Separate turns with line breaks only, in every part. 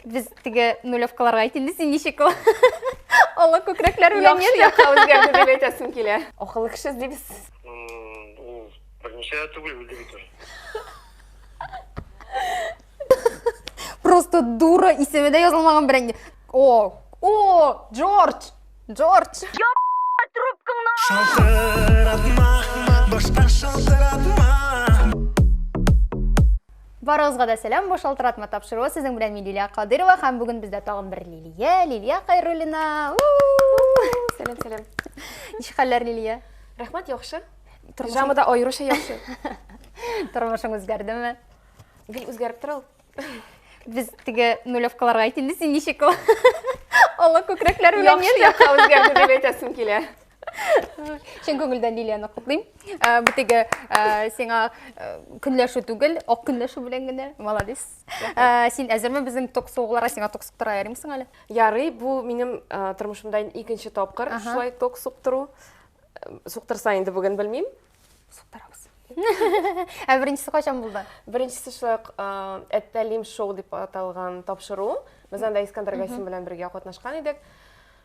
Biz tege нулевкаларга айтынды, сен ничек ул? Алла күкрәкләр белән
Яхшы якка үзгәрде дип әйтәсем килә. Акыллы кеше эзлибез.
Ул берничә түгел үлде бит ул.
Просто дура, исеме дә язылмаган берәңге. Джордж! Джордж! Трубкаңны!
Шалтыратма, башка шалтыратма.
Барыгызга да сәлам, бу шалтыратма тапшыруы сезнең белән мин Лилия Кадырова һәм бүген бездә тагын бер Лилия Хайруллина.
Сәлам.
Ничек хәлләр, Лилия?
Рәхмәт, яхшы. Пижамада аеруча яхшы.
Тормышың үзгәрдеме?
Гел үзгәреп тора ул.
Biz tege нулевкаларга айтынды, сен ничек ул? Алла күкрәкләр белән
Яхшы якка үзгәрде дип әйтәсем килә.
Чын күңелдән Лилияны котлыйм. Бу теге сиңа көнләшү түгел, ак көнләшү белән генә. Молодец. Син әзерме безнең токсугларга сиңа токсуктыра ярыймсың әле?
Ярый, бу минем тормышымда икенче тапкыр шулай ток суктыру. Суктырса инде бүген белмим.
Суктырабыз. Беренчесе качан булды?
Беренчесе шулай әттәлим шоу дип аталган тапшыру. Без анда Искандер Гасим белән бергә катнашкан идек.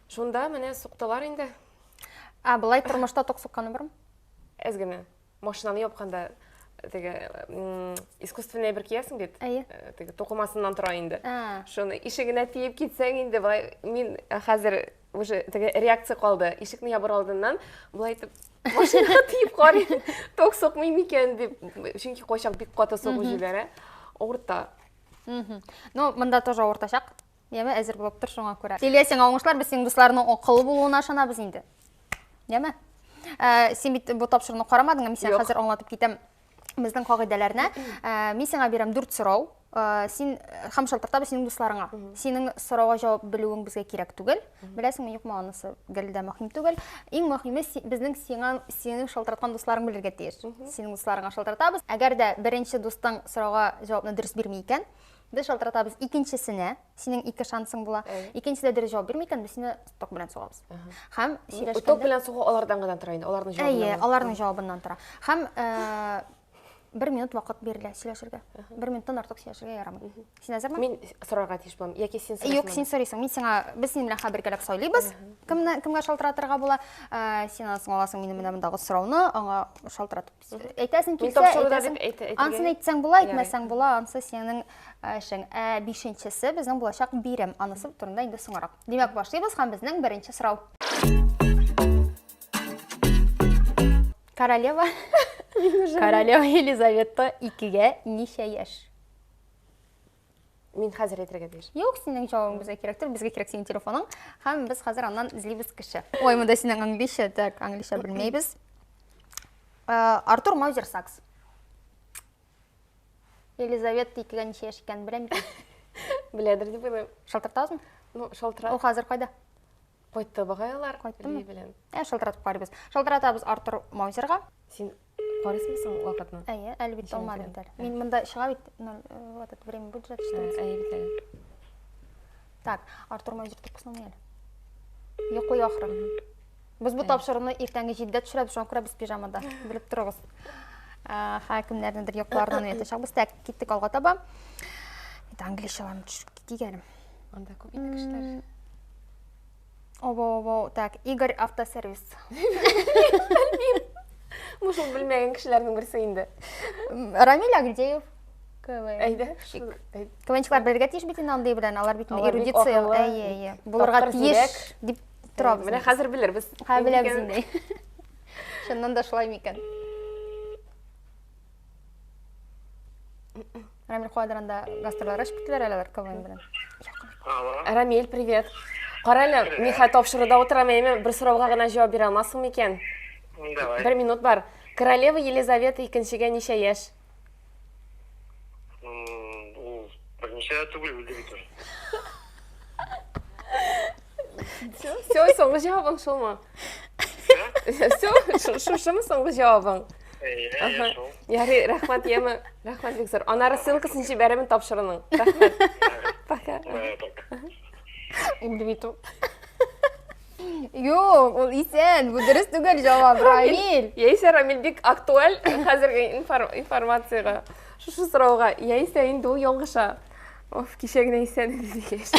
Шунда менә суктылар инде.
Былай тормышта токсукканы бармы?
Әз генә машинаны япканда теге искусственный бер киясең бит. Теге токымасыннан тора инде. Шуны ишегенә тиеп китсәң инде, былай мин хәзер уже теге реакция калды. Ишекне ябыр алдыннан былай итеп машинага тиеп карый. Ток сукмый микән дип, чөнки кайчак бик каты сугып җибәрә. Орта.
Ну, монда тоже ортачак. Яме әзер булып тор шуңа күрә. Лилия, сиңа уңышлар, без синең дусларның акыллы булуына ышанабыз инде. Яме? Син бит бу тапшыруны карамадың, мин сиңа хәзер аңлатып китәм безнең кагыйдәләрне. Мин сиңа бирәм 4 сорау. Син һәм шалтыртабыз синең дусларыңа. Синең сорауга җавап белүең безгә кирәк түгел. Беләсеңме, юкмы, анысы гелдә мөһим түгел. Иң мөһиме безнең синең шалтырткан дусларың белергә тиеш. Синең дусларыңа шалтыртабыз. Әгәр дә беренче дустың сорауга җавапны дөрес бирми икән, без шалтыратабыз икенчесенә. Синең 2 шансың була. Икенчесендә дөрес җавап бирми икән, без сине ток белән сугабыз. Һәм сөйләшкәндә
ток белән сугу алардан гына тора инде. Аларның җавабыннан.
Аларның җавабыннан тора. Һәм 1 минут вакыт бирелә сөйләшергә. 1 минуттан артык сөйләшергә ярамый. Син әзерме?
Мин сорарга тиеш булам. Яки син сорыйсың?
Юк, син сорыйсың. Мин сиңа без синең белән хәбәркәләп сайлыйбыз. Кемгә шалтыратырга була? Син аласың минем менә мондагы сорауны, аңа шалтыратып әйтәсең килсә, ансын әйтсәң була, әйтмәсәң була, ансы синең эшең. 5нчесе безнең булачак бирем. Анысы турында инде соңрак. Димәк, башлыйбыз һәм безнең беренче сорау. Королева Елизавета 2-гә ничә яшь?
Мин хәзер әйтергә тиеш.
Юк, синең җавабың безгә кирәктер, безгә кирәк синең телефоның. Һәм без хәзер аннан эзлибез кеше. Ой, монда синең английча, так, английча белмәйбез. Артур Маузер Сакс. Елизавета 2-гә ничә яшь икән беләм икән?
Беләдер дип уйлыйм.
Шалтыртасызмы?
Ну, шалтырат.
Ул хәзер кайда?
Кайтты багайлар.
Кайттымы?
Белән.
Шалтыратып карыйбыз. Шалтыратабыз Артур Маузерга.
Син карыйсыңмы вакытны?
Әлбәттә алмадым дә. Мин монда чыга бит, вот это время бюджет что. Так, Артур Маузер туксынмы әле? Юк, ахры. Без бу тапшыруны иртәнге 7-дә төшерәбез, шуңа күрә без пижамада. Белеп торыгыз. Кемнәрнеңдер йоклардан уятачакбыз. Так, киттек алга таба. Английчаларны төшеп китик әле.
Анда күп инде кешеләр.
Так, Игорь Автосервис.
Мушул белмәгән кешеләрнең берсе инде.
Рамил Агдеев.
Әйдә.
Квенчиклар белергә тиеш бит инде андый белән, алар бит эрудиция. Булырга тиеш дип торабыз.
Менә хәзер белербез.
Беләбез инде. Шуннан да шулай микән? Рамил квадранда гастрольләр эшләр әләр КВН белән.
Рамил, привет. Карале, Михаил тапшыруда утырам, әйме бер сорауга гына җавап бирә алмассың микән?
Давай.
1 минут бар. Королева Елизавета 2-гә ничә яшь?
Ул берничә түгел үлде бит ул.
Все, соңгы җавабың шулмы? Все, шушымы соңгы җавабың? Ярый, рәхмәт, яме. Рәхмәт бик зур. Анары ссылкасын җибәрәмен тапшыруның. Рәхмәт. Пока.
Үлде бит ул. Юк, ул исән, бу дөрес түгел җавап, Рамил.
Яисә Рамил бик актуаль хәзерге информациягә. Шушы сорауга, яисә инде ул яңгыша. Оф, кешегіне исән дегеш.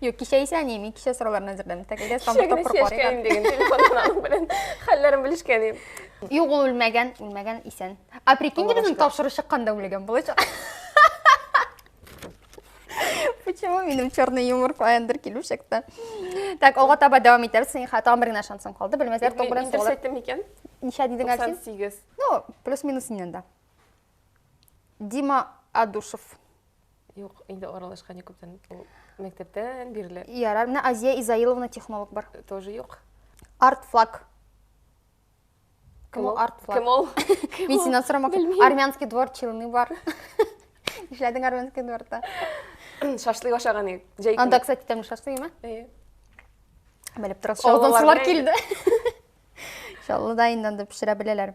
Yok kişe ise annemin kişe sorularını hazırladım. Tek ede
Кешегіне сешкәнем деген телефондан аның белән хәлләрен белешкәнем.
Yok o ölmegen isen. A prikинь bizim topşırı çıkkanda ölegen bulacak. Почему benim черный юмор koyandır kiluşakta. Так, oğa taба devam ederiz. Senin hata birine şansın kaldı. Bilmezler topuran soğular.
Интерсеттем икән.
Нişa dedin Арсен?
98.
Ну, плюс-минус иненда. Дима Адушев.
Юк, инде аралашкан күптән. Ул мәктәптән бирле.
Ярар, менә Азия Изаиловна технолог бар.
Тоже юк.
Артфлаг. Кем
Кем
ул
ул?
Артфлаг?
Кем ул?
Мен синен сорамакчы. Армянский двор чилны бар. Эшләдең армянский дворда.
Шашлык ашаган ик. Җәй.
Анда, кстати, тәмле шашлык име? Белеп торасыз.
Шаллалар
Авыздан сулар
белән.
килде. Иншалла да инде пешерә беләләр.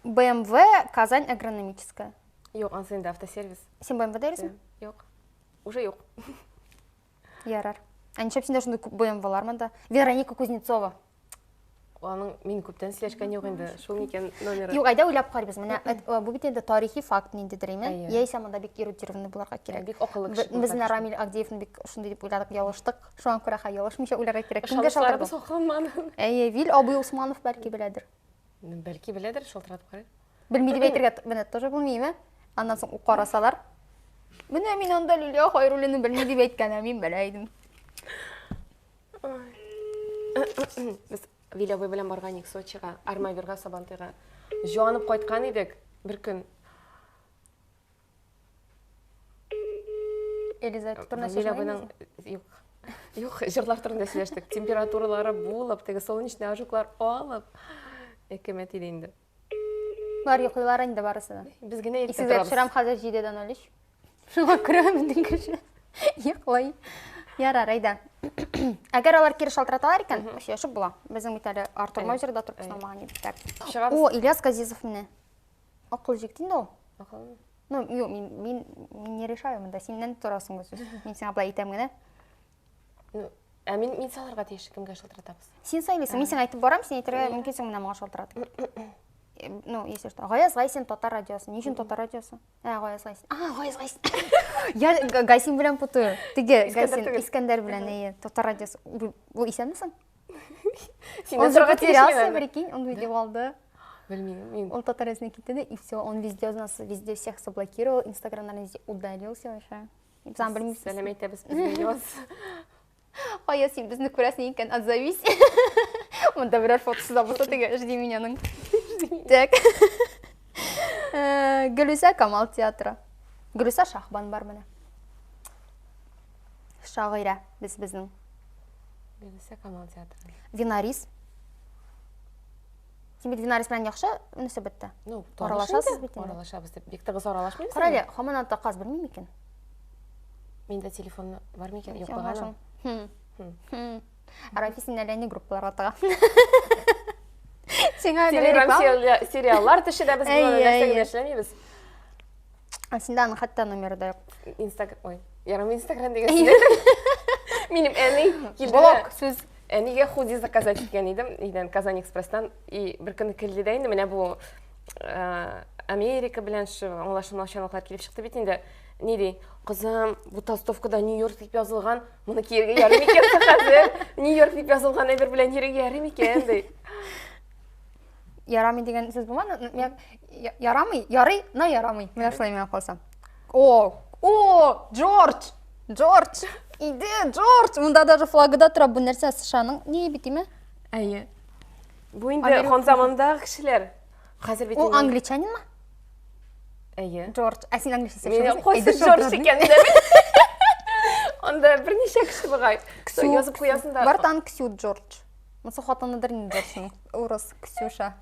BMW Казань агрономическая.
Юк, ансы инде автосервис.
Син BMW-да йөрисең?
Юк. Уже юк.
Ярар. Ә ничек синдә шундый күп BMW-лар монда? Вероника Кузнецова.
Аның мин күптән сөйләшкән юк инде. Шул микән номеры.
Юк, айда уйлап карыйбыз. Менә бу бит инде тарихи факт ниндидер име?
Әйе.
Яисә монда бик эрудированный булырга кирәк.
Бик акыллы кеше.
Безне Рамил Агдеевны бик шундый дип уйладык, ялыштык. Шуңа күрә хәй ялышмыйча уйларга кирәк. Кемгә
Шашлыкларыбыз
шалтырды?
сакланмады.
Әйе, Вил Абый Усманов бәлки беләдер.
Бәлки беләдер, шалтыратып карый.
Белми дип әйтергә менә тоже белмиме? Аннан соң карасалар. Менә мин анда Лилия Хайруллины белми дип әйткән, мин белә идем.
Без Вилябай белән барган ик Сочига, Армавирга, Сабантыйга. Җуанып кайткан идек бер көн.
Елизавета турында
Вилябайның
сөйләшмәгез.
юк. Юк, җырлар турында сөйләштек. Температуралары булып, теге солнечный ожоглар алып. Әкәмәт иде инде.
Бар йоклыйлар инде барысы да.
Без генә иртә
Исезләп
торабыз.
чырам хәзер 7-дән 13. Шуңа күрә мендең кеше. Йоклый. Ярар, айда. Әгәр алар кире шалтыраталар икән, сөйләшеп була. Безнең бит әле Артур Маузерда торып сынамаган идек.
Чыгабыз.
О, Ильяс Газизов менә. Акыл җиктин дә ул.
Акыллы.
Ну, юк, мин не решаю монда. Синнән торасың гыз. Мин сиңа былай әйтәм генә.
Ну, ә мин саларга тиеш кемгә шалтыратабыз.
Син сайлыйсың, мин сиңа әйтеп барам, син әйтергә мөмкинсең менә моңа шалтырат. Ну, если что. Гаяз Гайсин Татар радиосы. Ни өчен Татар радиосы? Гаяз Гайсин. Гаяз Гайсин. Я Гайсин белән путаю. Теге Гайсин Искәндәр белән, әйе, Татар радиосы. Бу исәнмесең? Он потерялся, прикинь, он видео алды.
Белмим.
Он Татар радиосына китте и все, он везде у нас, везде всех заблокировал, Инстаграмнан везде удалился вообще. Сам белмисез.
Сәлам әйтәбез, без белмибез.
Гаяз син безне күрәсең икән, отзовись. Монда берәр фотосы да булса, теге жди миняның. Так. Гөлүсә Камал театры. Гөлүсә Шахбан бар менә. Шагыйрә безнең.
Гөлүсә Камал театры.
Винарис. Син бит Винарис белән яхшы мөнәсәбәттә.
Ну,
Аралашасыз бит инде.
Аралашабыз дип. Бик тыгыз аралашмыйбыз.
Кара әле, һаман анда каз белмим икән.
Миндә телефон бар микән? Юк, баганы.
Рафисин әле группаларга тага. Сиңа
Телеграм сериаллар төшедәбез, нәрсә генә эшләмибез.
Синдә аның хәтта номеры да юк.
Инстаграм, ой, ярым Инстаграм дигән сүз. Минем әни килде.
Блог сүз.
Әнигә худи заказать иткән идем, идән Казань экспресстан, и бер көн килде дә инде, менә бу Америка белән шу аңлашылмаучанлыклар килеп чыкты бит инде. Ни ди? Кызым, бу толстовкада Нью-Йорк дип язылган, моны киергә ярым икән хәзер. Нью-Йорк дип язылган әйбер белән йөрергә ярым икән ди.
Ярамый дигән сүз булмады. Ярамый, ярый, на ярамый. Менә шулай миңа калса. О, Джордж. Джордж. Иде, Джордж. Монда даже флагыда тора бу нәрсә США-ның. Ни бит име?
Әйе. Бу инде хон замандагы кешеләр. Хәзер бит
Ул англичанинмы?
Әйе.
Джордж. Ә син англича
Менә
сөйләшәсең?
кайсы Джордж икән дә бит. Анда берничә кеше бугай. Язып куясың да.
Бартан Ксю Джордж. Монсы хатыныдыр инде Джорджның. Урыс Ксюша.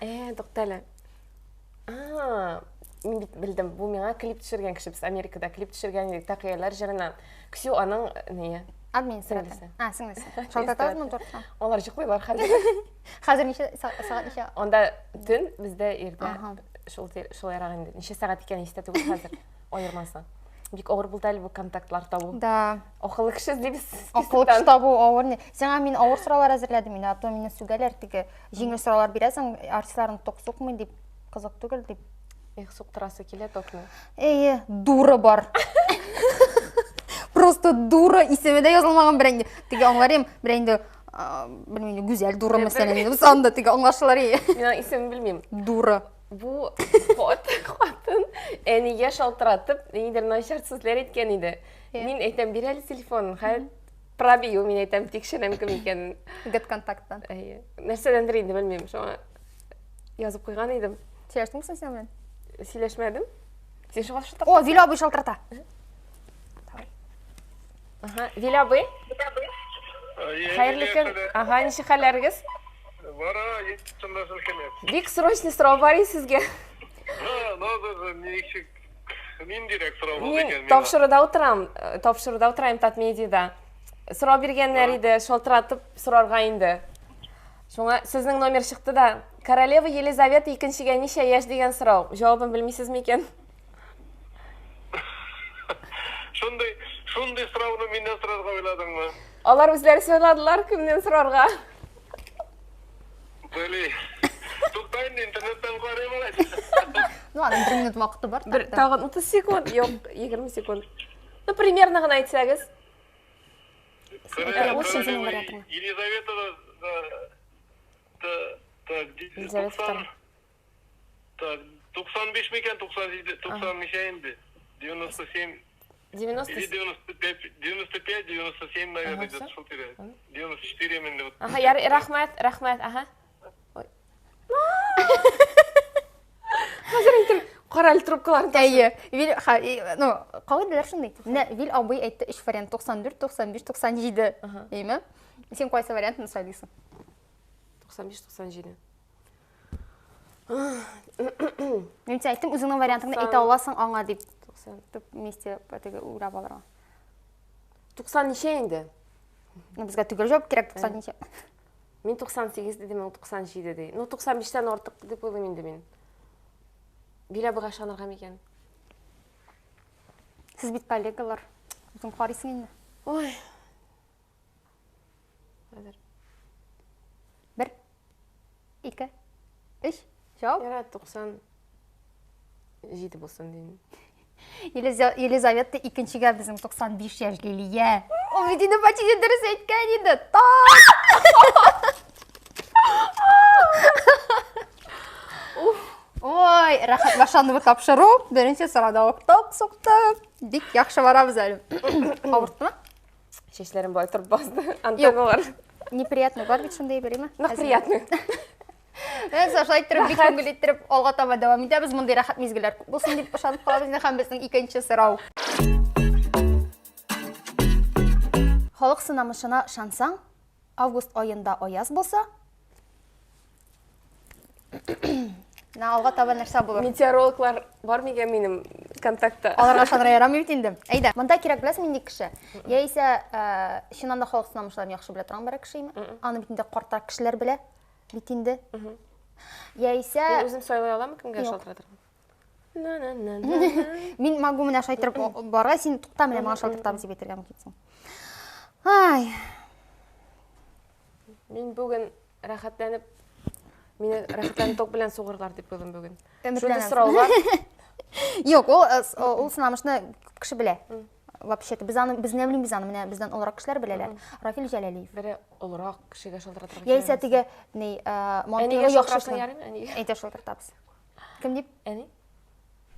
Туктале. Мин бит белдем, бу миңа клип төшергән кеше, без Америкада клип төшергән идек, Такыялар җырына. Ксю аның не?
Администратор. Сеңлесе. Шалтыратасызмы Джорджны?
Алар җыклыйлар хәзер.
Хәзер ничә сәгать ничә?
Анда төн, бездә иртә. Шул ярак инде. Ничә сәгать икән истә түгел хәзер. Аермасы. Бик авыр булды әле бу контактлар табу.
Да.
Акыллы кеше дибез.
Акыллы кеше табу авыр не. Сиңа мин авыр сораулар әзерләдем инде. Мине сүгәләр теге җиңел сораулар бирәсең, артистларны токсукмый дип, кызык түгел дип.
Их соқтырасы келеді окна.
Дура бар. Просто дура исеме де жазылмаған бірәңде. Теге аңлар ем, бірәңде білмеймін, güzel дура мәселен. Сонда теге аңлашылар
Мен исемін білмеймін.
Дура.
Бұл қатын әнеге шалтыратып, нейдер нашарсызлер еткен еді. Мен айтам, бері әлі телефонын, қайт пробию, мен айтам, текшірем кім екенін.
Гет контакттан.
Нәрседен дірейді білмеймін, соңа yazып қойған едім.
Сөйлештің сен сен мен?
Сөйлешмедім. Сен шыға шылтап?
О, Виля абый шалтырата.
Виля абый? Қайырлы күн. Неше қаларыңыз?
Бара, ешқандай келеді.
Бик срочный сұрау бар сізге.
Мен директ сұрау болды
Мен
екен.
тапшыруда отырайым Татмедида. Сұрау берген нәрейді шалтыратып сұрарға енді. Шоңа сіздің номер шықты да. Королева Елизавета екіншіге неше яш деген сұрау. Жауабын білмейсіз ме екен?
Шундай сұрауны менен сұрарға ойладың ма?
Олар өздері сөйладылар кімнен сұрарға.
Бәле, тоқтайын интернеттен қарайым алайын.
Ну, ладно, 1 минут вақыты бар.
Тағын 30 секунд, жоқ, 20 секунд. Ну, примерно ғана айтсаңыз.
Елизавета так, 95 мекен, 90 мешайынды. 97 или 95, 97, наверное, где-то шел теряет. 94 именно.
Рахмет. Қазір қаралы трубкаларын
Қалай білер шындай? Вил абый айтты 3 вариант 94, 95, 97. Деймі? Сен қойса вариантын сөйлейсің?
95-97.
Мен сен айттым, өзіңнің вариантыңды айта оласың аңа деп. Месте ұрап аларға.
90 неше енді?
Бізге түгел жауап керек 90 неше.
Мен 98 дедім, 97 деді. 95-тен ортық деп ойлаймын енді мен. Биля бұға шанырға мекен.
Сіз бит коллегалар. Өзің қарайсың енді.
Ой.
1, 2, 3, жауап.
Яра 97 болсын дейін.
Елизавета екіншіге біздің 95 яш келие. О, медені бәтеге дұрыс әйткен еді. Ой, рахат машаны бұт тапшыру. Бірінші сұрада оқтап-соқтап. Дик, яқшы барамыз әлі. Ауыртты ма?
Шешілерім бай тұрып басты. Антоналар.
Неприятный бар бит шындай бере ма?
Приятный.
Мен сашлай тұрып, бик көңіл еттіріп, алға таба давам етеміз. Мұндай рахат мезгілер көп болсын деп шанып қалабыз. Һәм біздің екінші сұрау. Халық сынамышына шансаң, август айында аяз болса, алға таба нәрсе болыр.
Метеорологлар бар меге менің контакта?
Аларға шанырай арам ебетенді. Әйді, мұнда керек біләсің менде кіші. Яйсе, шынанда халық сынамышыларын яқшы біле тұрған бәрі кіші ме? Аны бетінде қорттар кішілер біле. Бетінде. Яйсе...
Мен өзім сойлай аламын кімге шалтыратырмын?
Мен магу мына шайтырып барға, сен тұқта мені маған шалтыртамыз деп етірген кетсің. Ай.
Мен бүгін рахаттанып, мені рахаттанып тоқ білән соғырлар деп білдім бүгін.
Үмітләнәсің.
Жөнді сұрау бар?
Yok, ол сынамышны кіші біле. Вообще-то, біз не білейм бізден олырақ кішілер білелер. Рафил Жәләлиев.
Бірі олырақ кішіге шалтыратырға.
Яйсе теге,
Әнеге шалтыратырға ярым?
Әйте шалтыртабыз. Кім деп?
Әне?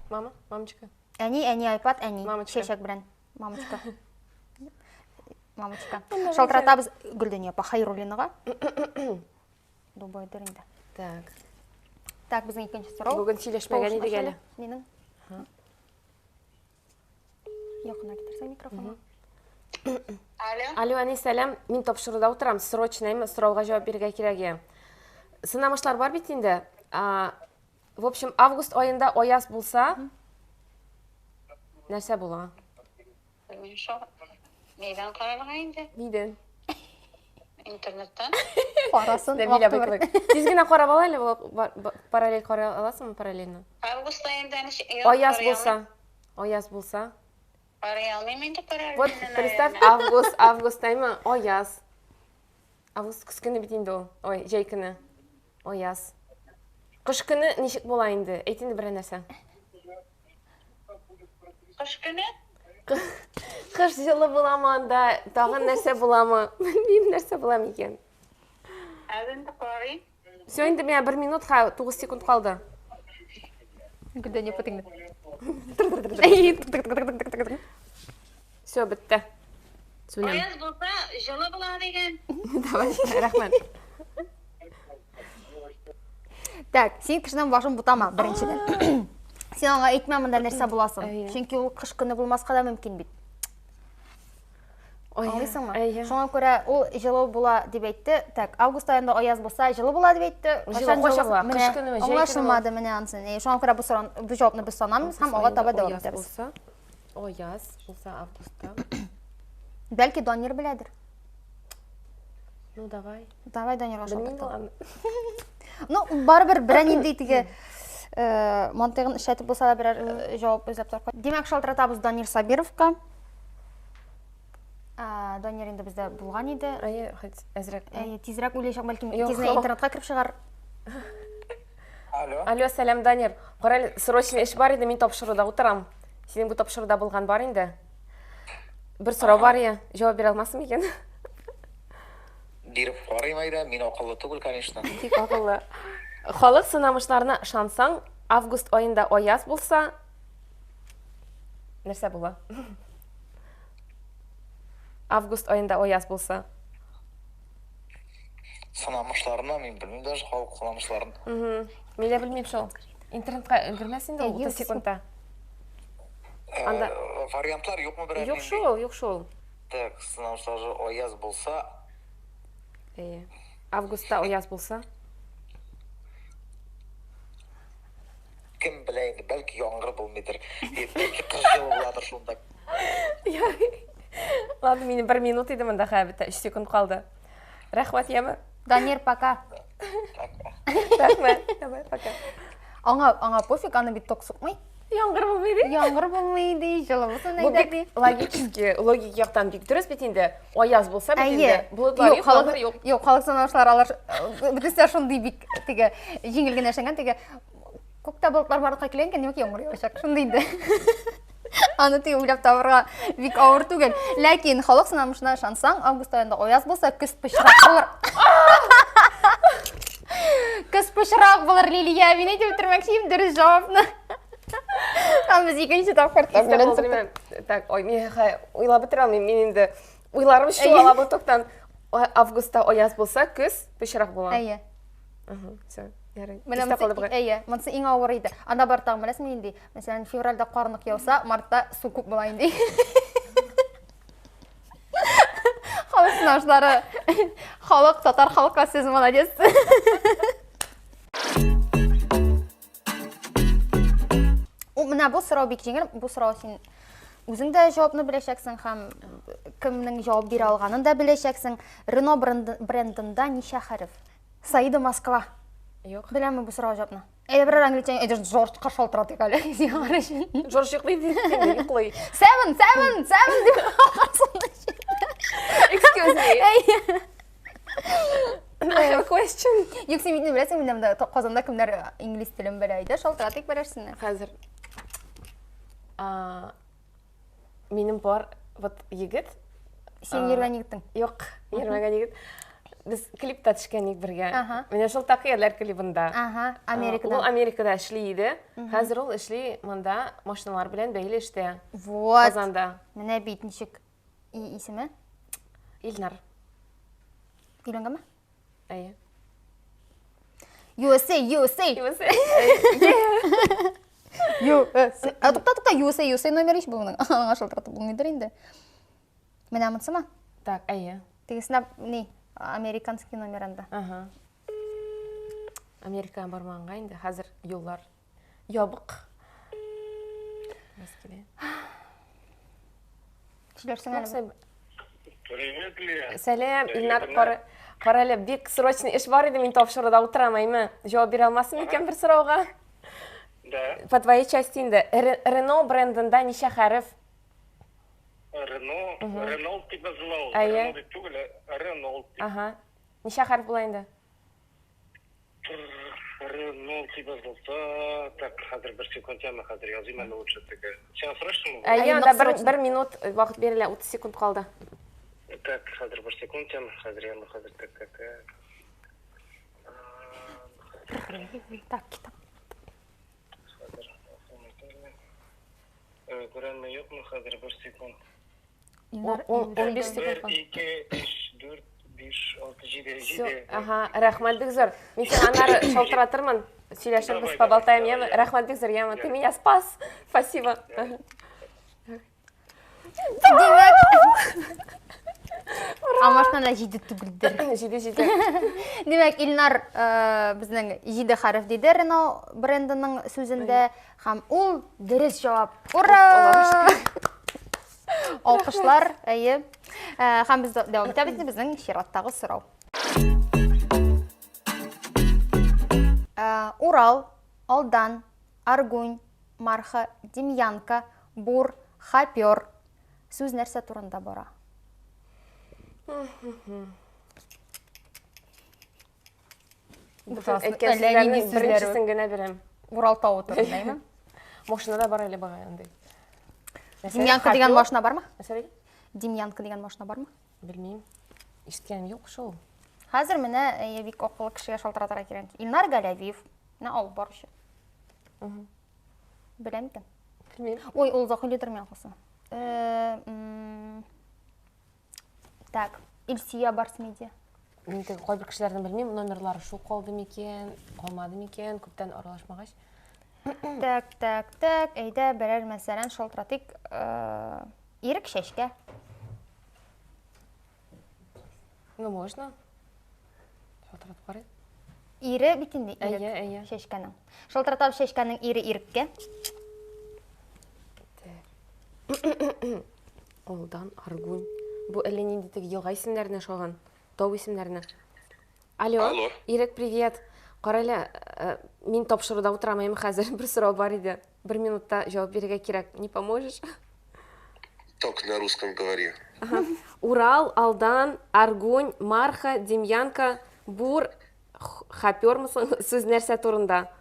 Мама? Мамочка?
Әне айпат, әне.
Мамочка.
Шешек бірін. Мамочка. Шалтыратабыз Гүлден епа Хайруллиныға. Дубай дөрінде. Так, біздің екінші сұрау.
Бүгін сөйлешмеген еді әлі.
Менің. Яқына кетірсің микрофонға.
Алло, әне сәлем. Мен тапшыруда отырам. Срочнайым, сұрауға жауап берге кереге. Сынамышлар бар бит енді. В общем, август айында аяз болса, нәрсе бола?
Нейден қаралға енді?
Нейден?
Интернеттен.
Қарасын, вақты бар.
Тезгіне қарап алайлы, параллель қарап аласың ма параллельно?
Август айында
Аяз болса.
Қарай алмайм енді параллельно.
Вот, представь, август айма, аяз. Август күз күні бітінде ол. Ой, жай күні. Аяз. Қыш күні нешік бола енді? Әйт енді бір нәрсе.
Қыш күні?
Қыш жылы бола ма анда, тағын нәрсе бола ма? Білмеймін нәрсе бола ма екен.
Әзінді қарайын.
Все, енді мен 1 минут, 9 секунд қалды.
Гүлді не пытыңды.
Все, бітті. Сөйлем.
Аяз болса, жылы болады деген.
Давай, рахмет.
Так, сен кішінен башын бұтама, біріншіден. Сен оңа айтма мұнда нәрсе боласың.
Әйе.
Чөнки ол қыш күні болмасқа да мүмкін бит. Аңлайсың ма?
Әйе.
Шоңа көрә ол жылы бола деп айтты. Так, август айында аяз болса, жылы бола деп айтты.
Жылы қоша бола, қыш күні ме, жай күні
Аңлашылмады міне ансын. Шоңа көрә бұл жауапны біз санамыз, һәм оға таба дәвам етеміз.
Ояз болса августта.
Бәлки Донер біләдір.
Ну, давай.
Давай Донерға
Білмеймін,
шалтыртып.
ладно.
Ну, барыбер бірән ендей тіге мантығын ішәтіп болса да бірәр жауап өзләп тарқы. Демәк, шалтыратабыз Донер Сабировқа. Донер енді бізде болған еді.
Әзірек.
Тезірек ойлайшақ, бәлкім
Жоқ.
тезіне интернетқа кіріп шығар.
Алло.
Сәлем, Данир. Қорал, срочно іш бар еді, мен тапшыруда отырам. Сенің бұл тапшыруда болған бар енді. Бір сұрау бар е, жауап бере алмасым екен.
Беріп қарайым айда, мен ақылы түгіл, конечно.
Тек ақылы. Халық сынамышларына шансаң, август айында ояз болса, нәрсе бола? Август айында ояз болса.
Сынамышларына, мен білмеймін даже халық сынамышларын.
Мен де білмеймін шол. Интернетқа үлгірмесін де 30 секундта.
Вариантлар жоқ му бірәр?
Жоқ шол.
Так, сынамышлары ояз болса,
Августта ояз болса.
кім білейді, бәлкі яңғыр болмайдыр. Бәлкі қыш жылы боладыр шуында.
Ладно, менің 1 минут еді мұнда қабітті, 3 секунд қалды. Рахмат, емі?
Донер, пока.
Рахмат, давай, пока.
Аңа пофиг, аны бит тоқ сұқмай.
Яңғыр болмайды.
Яңғыр болмайды, жылы болсын
Бұл
айдар
бек логик яқтан бек дұрыс бет енді. Ояз болса бет енді. Бұлытлар
Жоқ, халық санаушылар алар бітістер шындай бек теге жеңілген әшіңген теге көкті бұлытлар барлыққа келенген немек яңғыр яушақ шындайды. Аны теге ойлап табырға бек ауыр түгел. Ләкин халық санамышына шансаң, август айында ояз болса, күз пышырақ болыр. Күз пышырақ болыр, Лилия, мен айтып тұрмақшейім дұрыс жауапны. Ал біз екінші тапқырттап білін.
Так, ой, мен ойлап бітір алмайым. Мен енді ойларым шу алабы тоқтан. Августта ояз болса, күз пышырақ бола.
Әйе.
Все, ярай.
Әйе, мұнысы ең ауыр еді. Анда бар тағым білесің мен ендей. Мәселен, февральда қарнық яуса, мартта су көп бола ендей. Халық сынаушылары, халық, татар халыққа сөз молодец. Мына бұл сұрау бек жеңіл, бұл сұрау сен өзің де жауапны білешексің, һәм кімнің жауап бере алғанын да білешексің. Рено брендында неше харф? Саида Москва.
Жоқ.
Білемін бұл сұрау жауапны. Әйді бір англичан, әйді Жорж қашал тұрады екалі.
Жорж ұйқлайды, ұйқлай.
Seven деп алғансында.
Excuse me. I have a question.
Yok, sen bitini білесің, мен Қазанда кімдер инглиз тілін білейді, шалтырады ек берерсін.
Қазір менің бар егіт.
Сен ерген егіттің?
Жоқ, ерген егіт. Біз клипта түшкен ек бірге. Мене жол тақы ерлер клипында.
Америкада.
Ол Америкада ішлейді. Қазір ол ішлей мұнда машиналар білен бәйлі іште.
Вот.
Қазанда.
Міне бейтіншік есімі?
Илнар.
Үйленген ма?
Әйе.
USA. Тоқта, USA номер еш бұғының. Аңа шылтыратып бұлмейдір енді. Мені амытсы ма?
Так, әйе.
Тегісіне не? Американский номеранда.
Америкаға бармағанға енді. Қазір yollar ябық.
Шілерсің әлі?
Привет, Лия.
Сәлем, Илнар, қарайлы, бек срочный іш бар еді, мен тапшыруда отырамаймы. Жауап бере алмасын екен бір сұрауға?
Да.
По твоей части енді. Рено брендында неше харф?
Ренолд деп называл.
Әйе.
Ренолд деп түгіл, Ренолд деп.
Неше харф бұл енді?
нол типа болса, так, хәзер бір секунд яма, хәзер языйм әле лучше теге. Сен сұрашың мı?
Әйе, анда бір минут вақыт берілі, 30 секунд қалды.
Так, хәзер бір секунд яма, хәзер так.
Так, китап.
Күрәнме, юкмы, хәзер бір секунд.
15 секунд
1, 2, 3, 4, 5, 6, 7.
Аха, рахмат бик зор. Мен сен анары шалтыратырмын. Сөйләшебез, поболтаем, яма. Рахмат бик зор, яма. Ты меня спас. Спасибо.
Амашнан да жиді түгілдір.
Жиде.
Демек, Илнар біздің жиді харф дейді Рено брендінің сөзінде. Хам ол дұрыс жауап. Ура! Алқышлар, әйе. Хам біз дәуам етеміз біздің шираттағы сұрау. Урал, Алдан, Аргунь, Марха, Демьянка, Бур, Хапер. Сөз нәрсе турында бара?
Әйткен сөздердің біріншісін генә берем.
Урал тауы турындаймы?
Машинада бар әле баға андай.
Демьянка деген машина бар ма?
Мәсәлән?
Демьянка деген машина бар ма?
Білмеймін. Ишеткенім жоқ шул.
Хәзер менә бик ақыллы кешегә шалтыратырга кирәк. Илнар Галявиев. Менә алып баручы. Беләм икән.
Білмеймін.
Ой, ул озак сөйләдер мен кызым. Так, Илсия Барсмедия.
Мен теге кайбер кешеләрне белмим, номерлары шул калды микән, калмады микән, күптән аралашмагач.
Так, әйдә берәр мәсәлән шалтыратыйк. Ирек шәшкә.
Ну, можно. Шалтыратып карый.
Ире бит инде
Әйе.
шәшкәнең. Шалтыратып шәшкәнең ире иреккә.
Алдан, Аргунь. Бу әллә нинди теге елга исемнәренә шаган, тау исемнәренә. Алло. Ирек, привет. Карале, мин тапшыруда утырамыйм хәзер. Бер сорау бар иде. 1 минутта җавап бирергә кирәк. Не поможешь?
Только на русском говори.
Урал, Алдан, Аргунь, Марха, Демьянка, Бур, Хапер сүз нәрсә турында?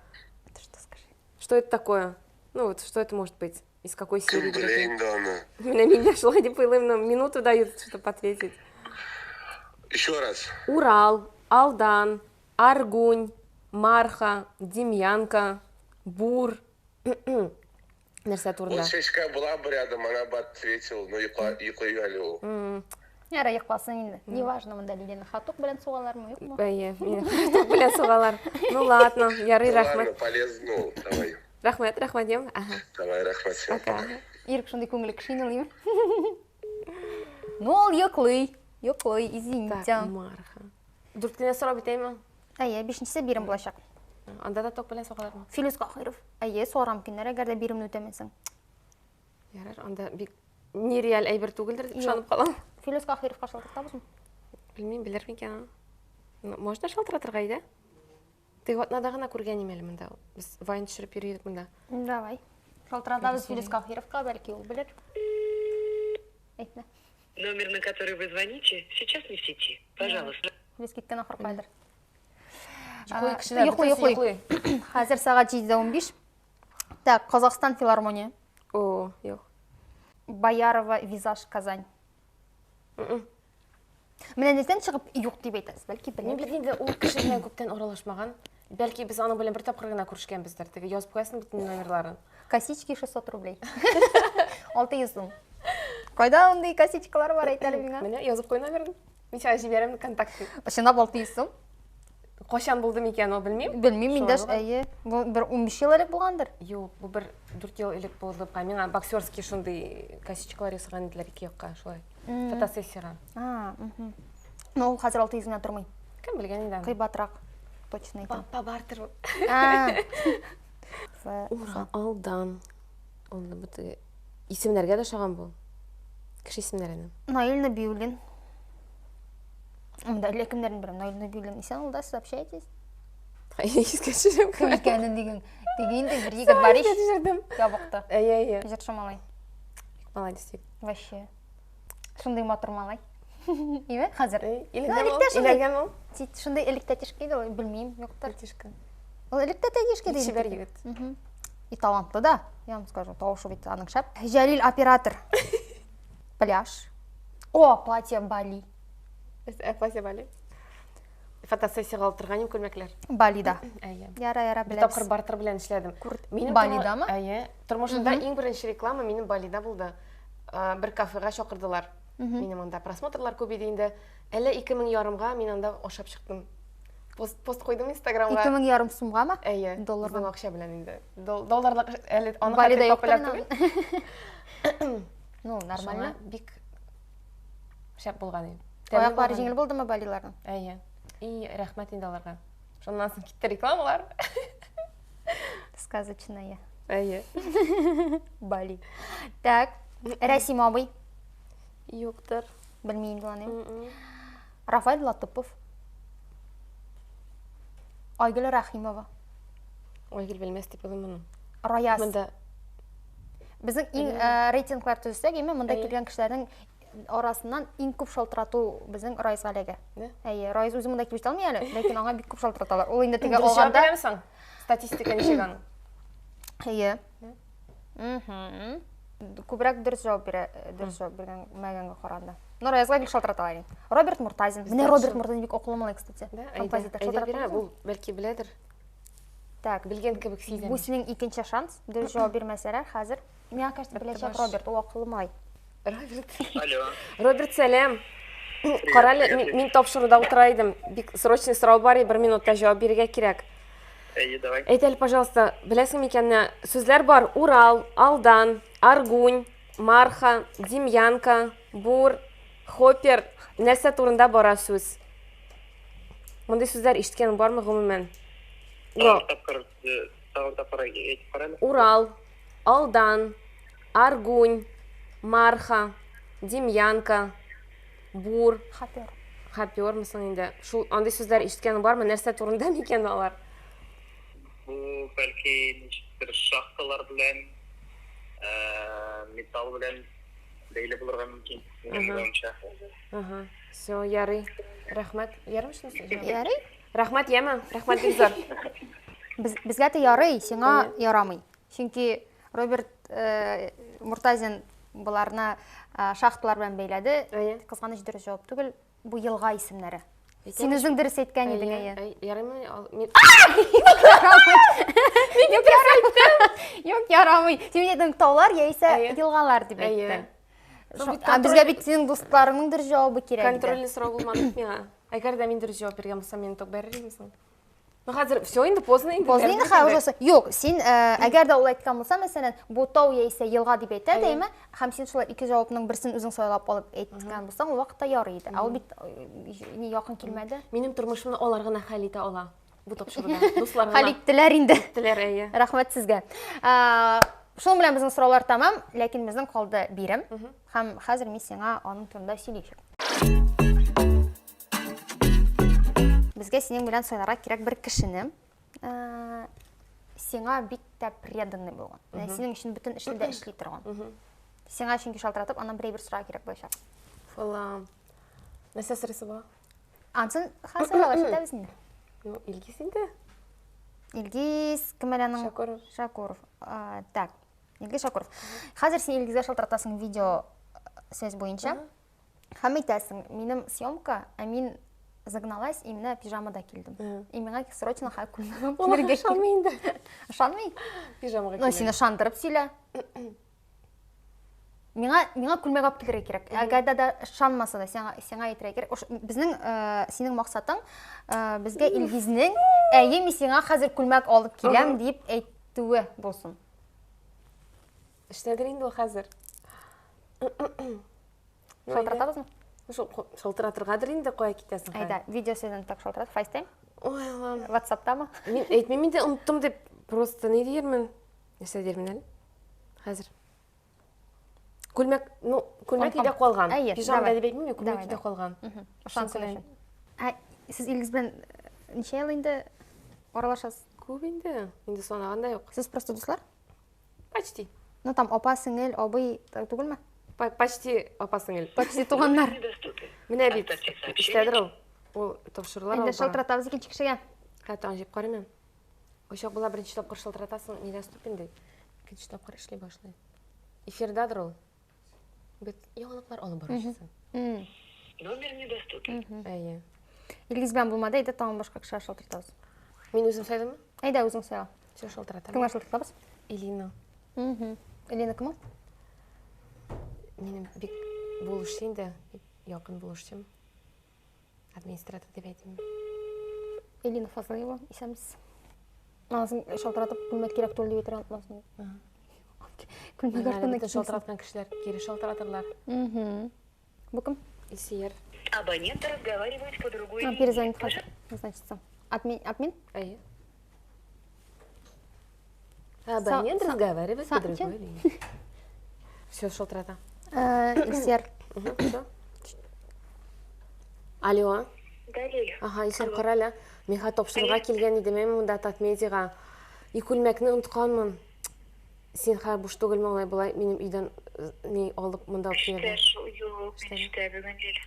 Что это такое? Ну вот, что это может быть? Из какой серии?
Блин, да она.
Меня шла не поилым, но минуту дают, чтобы ответить.
Еще раз.
Урал, Алдан, Аргунь, Марха, Демьянка, Бур. Нәрсә турында?
Вот шешка была бы рядом, она бы ответила, но йоклый ул.
Яра йокласын инде. Неважно, монда Лилина хатук белән сугалармы, юкмы?
Әйе, мине белән сугалар. Ну ладно, ярый,
Ладно,
рахмат.
полезно, ну, давай.
Рахмат, дем. Ага.
Давай, рахмат. Всем пока.
Ирек шундый күңеле кеше инде. Ну, ул йоклый, извините.
Марха. Дүртенә сорау битәйме?
Әйе, 5-нчесе бирем булачак.
Анда да ток белән сугалармы?
Филис Кахиров. Әйе, сорам көннәр, әгәр дә биремне үтәмәсәң.
Ярар, анда бик нереаль әйбер түгелдер дип ышанып калам.
Филис Кахировка шалтыратабызмы?
Белмим, белер микән? Можно шалтыратырга иде? Ты вот надо гына күргәнем әле монда. Без вайн төшереп йөридек монда.
Давай. Шалтыратабыз Филис Кахировка, бәлки ул белер. Әйтмә.
Номер, на который вы звоните, сейчас не в сети. Пожалуйста.
Филис киткән ахыр кайдыр.
Йоклый.
Хәзер сәгать 7:15. Так, Казахстан филармония.
О, юк.
Боярова Визаж Казань. Менә нидән чыгып юк дип әйтәсез? Бәлки
Мин
белмим.
бит инде ул кеше белән күптән аралашмаган. Бәлки без аның белән бер тапкыр гына күрешкәнбездер. Теге язып куясың бит номерларын.
Косички 600 рублей. 600 сум. Кайда андый косичкалар бар әйтәле миңа?
Менә язып куй номерын. Мин сиңа җибәрәм контактын.
Чынлап 600 сум.
Качан булды микән, ул белмим.
Белмим, миндә әйе, бу бер 15 ел элек булгандыр.
Юк, бу бер 4 ел элек булды. Миңа боксерский шундый косичкалар ясаган иделәр ике якка, шулай. Фотосессияга.
Ну, ул хәзер 600 гына тормый.
Кем белгән инде.
Кыйбатрак. Точно әйтәм.
Папа бартыр. Алдан. Онда бу исемнәргә дә шаган бу. Кеше исемнәренә.
Наиль Набиуллин. Монда лекимнәрен беләм. Наиль Набиуллин. Исән ул да сообщаетесь?
Искәшерем.
Кем икәнен диген. Дигәндә бер егет бар ич.
Җирдем.
Ябыкта.
Әйе.
Җырчы малай.
Молодец.
Вообще. Шундый матур малай. Име? Хәзер.
Илгән ул.
Шундый элек тәтишкә иде, белмим, юктыр. Ол элек те тегишке дейм.
Шебер егет.
И талантлы да, я вам скажу, тауышы бит аның шәп. Жәлил оператор. Пляж. О, платье Бали.
Платье Бали. Фотосессияға алып тұрғаным күлмәкләр.
Балида.
Әйе.
Яра
Бір
беләбез.
тапқыр бартыр белән эшләдем.
Балидамы?
Әйе. Тормышымда иң беренче реклама минем Балида булды. Бер кафега чакырдылар. Минем анда просмотрлар күп иде инде. Әле 2000 мин анда ашап чыктым. Пост қойдым Инстаграмға.
2000 сумгамы?
Әйе.
Долларга.
Безнең акча белән инде. Долларлык әле аны
Балида
хәтта
юк
популяр түгел.
Ну, нормально.
Бик шәп булган иде.
Аяклары җиңел булдымы балиларның?
Әйе. И рәхмәт инде аларга. Шуннан соң китте рекламалар.
Сказочная.
Әйе.
Бали. Так, Рәсим абый.
Юктыр.
Белмим диланы. Рафаэль Латыпов. Айгөл Рахимова.
Айгөл белмәс дип уйлыйм.
Раяз.
Монда
Безнең иң рейтинглар төзсәк, монда килгән кешеләрнең арасыннан иң күп шалтырату безнең Райз Галәгә. Әйе, Райз үзе монда килеп алмый әле, ләкин аңа бик күп шалтыраталар. Ул инде теге алганда.
Беләмсең? Статистика ничек?
Әйе. Күбрәк дөрес җавап бирә, дөрес җавап биргән мәгәнгә караганда. Но Райзга бик шалтыраталар. Роберт Муртазин. Менә Роберт Муртазин бик акыллы малай, кстати. Композитор шалтыраталар.
Бу бәлки беләдер.
Так,
Белгән кебек сизәм.
бу синең икенче шанс. Дөрес җавап бирмәсәләр, хәзер миңа кажется, беләчәк Роберт, ул акыллы малай.
Алло.
Роберт, сәлам. Карале, мин тапшыруда утыра идем. Бик срочный сорау бар, 1 минутта җавап бирергә кирәк.
Әйе, давай.
Әйт әле, пожалуйста, беләсең микәнне, сүзләр бар: Урал, Алдан, Аргунь, Марха, Демьянка, Бур, Хоппер. Нәрсә турында бара сүз? Мондай сүзләр ишеткән бармы гомумән? Урал, Алдан, Аргунь, Марха, Демьянка, Бур, Хоппер мисың инде? Шул андый сүзләр ишеткән бармы? Нәрсә турында микән алар?
Бу бәлки ничектер шахталар белән, металл белән бәйле булырга мөмкин.
Все, ярый. Рәхмәт. Ярый шунысы?
Ярый?
Рәхмәт, яме. Рәхмәт бик зур.
Безгә дә ярый, сиңа ярамый. Чөнки Роберт Муртазин буларны шахталар белән бәйләде. Кызганыч дөрес җавап түгел. Бу елга исемнәре. Син үзең дөрес әйткән идең, әйе.
Ярыймы? Мин
Юк, ярамый. Син әйттең таулар яисә елгалар дип әйттең. Безгә бит синең дусларыңның дөрес җавабы кирәк иде.
контрольный сорау булмады миңа. Әгәр дә мин дөрес җавап биргән булсам, мине ток бәрер идеңме? Ну хәзер все инде поздно инде.
Поздно инде хәзер. Юк, син әгәр дә ул әйткән булса, мәсәлән, бу тау яисә елга дип әйтә дәйме? Һәм син шулай ике җавапның берсен үзең сайлап алып әйткән булсаң, ул вакытта ярый иде. Ул бит ни якын килмәде.
Минем тормышымны алар гына хәл итә ала. Бу тапшыруда. Дуслар гына.
Хәл иттеләр инде.
Иттеләр, әйе.
Рәхмәт сезгә. Шул белән безнең сораулар тамам, ләкин безнең калды бирем. Һәм хәзер мин сиңа аның турында сөйләячәк. Безгә синең белән сайларга кирәк бер кешене. Сиңа бик тә преданный булган. Синең өчен бөтен эшне дә эшли торган. Сиңа чөнки шалтыратып, аннан бер сорау кирәк булачак.
Фала. Нәрсә сорыйсы була?
Ансын хәзер алып җитәбез инде.
Ну, Илгиз инде.
Илгиз Кемаляның Шакуров. Так, Илгиз Шакуров. Хәзер син Илгизгә шалтыратасың видео сөз буенча. Һәм әйтәсең, минем съемка, мин загналась именно пижамада килдем. И миңа срочно хәл күлмәгән.
Кемергә ишанмый инде.
Ишанмый?
Пижамага
Ну, син ышандырып сөйлә. Миңа күлмәк алып килергә кирәк. Әгәр дә ышанмаса да сиңа әйтергә кирәк. Безнең синең максатың безгә Илгизнең әйе мин сиңа хәзер күлмәк алып киләм дип әйтүе булсын.
Эшләдер инде ул хәзер.
Шалтыратабызмы?
Шалтыратыргадыр инде, кая китәсең?
Әйдә, видео сездән так шалтырат. FaceTime?
Ой, Аллам.
WhatsApp'тамы?
Мин әйтмим инде, оныттым дип, просто ни диермен? Нәрсә диермен әле? Хәзер. Күлмәк, ну, күлмәк идә калган. Пижамада дип әйтмим, күлмәк идә калган.
Ышансың өчен. Сез Илгиз белән ничә ел инде аралашасыз?
Күп инде. Инде санаганда юк.
Сез просто дуслар?
Почти.
Ну, там апа, сеңел, абый түгелме?
Почти апа-сеңел.
Почти туганнар.
Менә бит. Эшләдер ул. Ул тапшырулар алып.
Инде шалтыратабыз икенче кешегә.
Хәтта җип карыйм. Ошақ бұла бірінші тапқыр шылтыратасың, неде ступенде. Екінші тапқыр ішлей башлайды. Эфирдадыр ол. Бет яңалықлар оны барашысың.
Номер недоступен.
Әйе.
Илгизбен болмады, еді таңын башқа кіші шылтыртабыз.
Мен өзім сайдым?
Әйда өзің сайла.
Все шылтыратам.
Кімге шылтыртабыз?
Илина.
Елена кім ол?
Менің бек болушсен де, яқын болушсем. Администратор деп айтайын.
Елена Фазлыева, исәміз. Маңызың шалтыратып, күлмет керек төлді бетір антмасын. Күлмет артына
Бітін шылтыратқан кішілер кері шылтыратырлар.
Бұл кім?
Исиер.
Абонент разговаривает по другой линии.
Перезвонит хазір. Значится. Админ?
Әйе. Абонент разговаривает по другой линии. Все, шылтырата.
Ильсер.
Алло.
Далее.
Аха, Исер қараля. Меха топшыруға келген еді, мен мұнда татмедиға. Икүлмәкні ұнтқанмын. Сен қар бұш түгіл олай бұлай, менің үйден не алып мұнда өпкелді.
Yok, işte bugün değil.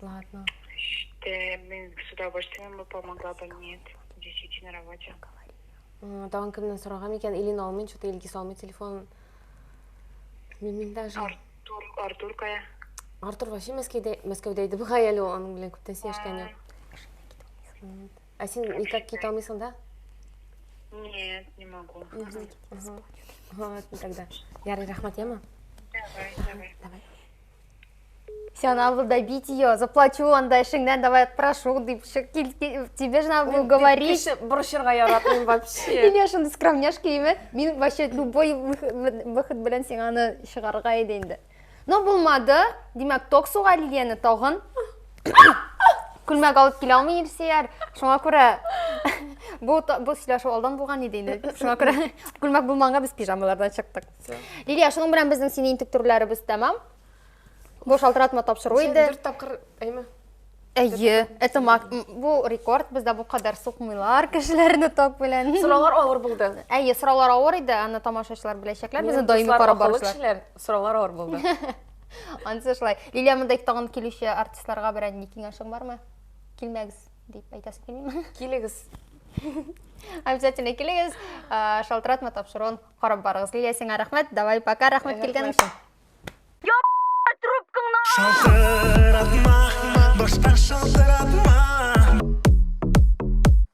Ладно.
С удовольствием бы помогла абонент. Здесь на работе.
Тағын кімнен сұрағам екен, Илин алмайын, что-то елге салмай телефон. Мен даже...
Артур кая?
Артур вообще Мәскеудейді бұға әлі оның білен көптен сешкен yok. А сен никак кете алмайсың да?
Нет, не могу.
Ладно, тогда. Ярый, рахмат, ема?
Давай.
Все, надо было добить ее, заплачу, анда ішіңден, давай отпрошу, тебе же надо было говорить.
Брошюрға яратмын вообще.
Или шынды скромняшка еме, мен вообще любой выход білен сен аны шығарға еденді. Но болмады, демек токсуға Лилияны тағын. Күлмәк алып келе алмай ерсейер. Шуңа көрі, бұл сөйлешу алдан болған едейді. Шуңа көрі, күлмәк болманға біз пижамалардан шықтық. Лилия, шының бірін біздің сенейін түктүрлері біз тәмам. Бұл шалтыратма тапшыру еді.
Сен дүр тапқыр, әйме?
Әйе, бұл рекорд, бізде бұл қадар сұқмайлар кішілеріні тоқ білен.
Сұраулар ауыр болды.
Әйе, сұраулар ауыр еді, аны тамашашылар білешеклер, біздің дайымы қара барышылар.
Сұраулар ауыр болды.
Ансы шылай. Лилия мұндай тағын келуші артистларға бір ән некең ашың бар ма? Келмәгіз deyip айтасың келмей ма?
Келегіз.
Обязательно келегіз. Шалтыратма тапшыруын қарап барығыз. Лилия, сеңа рахмет. Давай, пока. Рахмет келгенің үшін.
Шалтыратма, башқа шалтыратма.